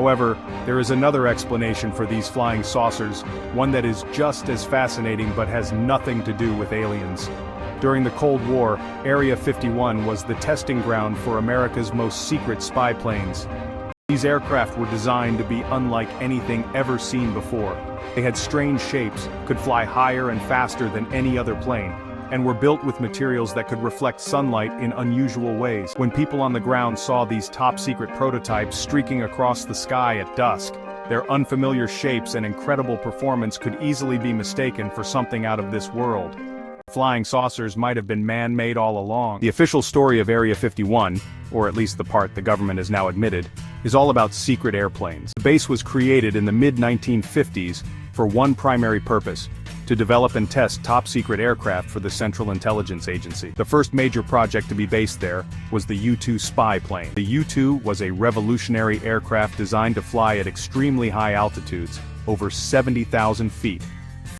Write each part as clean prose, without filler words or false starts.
However, there is another explanation for these flying saucers, one that is just as fascinating but has nothing to do with aliens. During the Cold War, Area 51 was the testing ground for America's most secret spy planes. These aircraft were designed to be unlike anything ever seen before. They had strange shapes, could fly higher and faster than any other plane, and were built with materials that could reflect sunlight in unusual ways. When people on the ground saw these top-secret prototypes streaking across the sky at dusk, their unfamiliar shapes and incredible performance could easily be mistaken for something out of this world. Flying saucers might have been man-made all along. The official story of Area 51, or at least the part the government has now admitted, is all about secret airplanes. The base was created in the mid-1950s for one primary purpose: to develop and test top-secret aircraft for the Central Intelligence Agency. The first major project to be based there was the U-2 spy plane. The U-2 was a revolutionary aircraft designed to fly at extremely high altitudes, over 70,000 feet,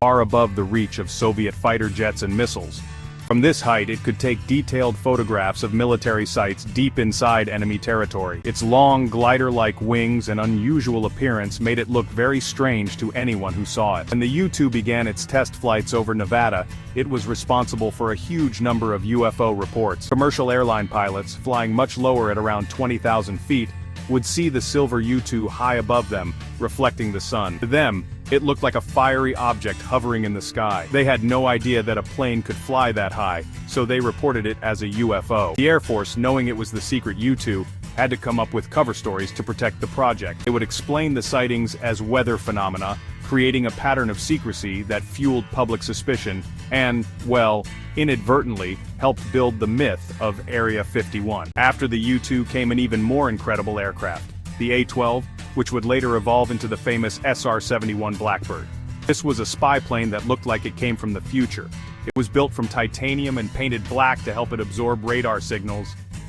far above the reach of Soviet fighter jets and missiles. From this height, it could take detailed photographs of military sites deep inside enemy territory. Its long, glider-like wings and unusual appearance made it look very strange to anyone who saw it. When the U-2 began its test flights over Nevada, it was responsible for a huge number of UFO reports. Commercial airline pilots, flying much lower at around 20,000 feet, would see the silver U-2 high above them, reflecting the sun. To them, it looked like a fiery object hovering in the sky. They had no idea that a plane could fly that high, so they reported it as a UFO. The Air Force, knowing it was the secret U-2, had to come up with cover stories to protect the project. They would explain the sightings as weather phenomena, creating a pattern of secrecy that fueled public suspicion and, well, inadvertently, helped build the myth of Area 51. After the U-2 came an even more incredible aircraft, the A-12, which would later evolve into the famous SR-71 Blackbird. This was a spy plane that looked like it came from the future. It was built from titanium and painted black to help it absorb radar signals.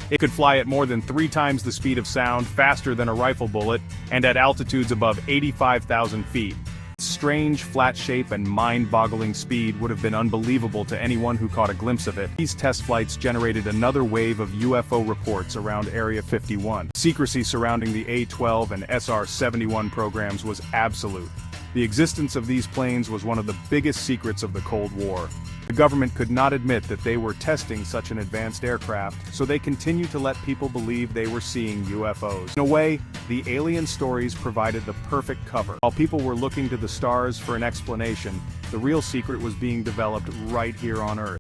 It could fly at more than 3 times the speed of sound, faster than a rifle bullet, and at altitudes above 85,000 feet. Its strange, flat shape and mind-boggling speed would have been unbelievable to anyone who caught a glimpse of it. These test flights generated another wave of UFO reports around Area 51. Secrecy surrounding the A-12 and SR-71 programs was absolute. The existence of these planes was one of the biggest secrets of the Cold War. The government could not admit that they were testing such an advanced aircraft, so they continued to let people believe they were seeing UFOs. In a way, the alien stories provided the perfect cover. While people were looking to the stars for an explanation, the real secret was being developed right here on Earth.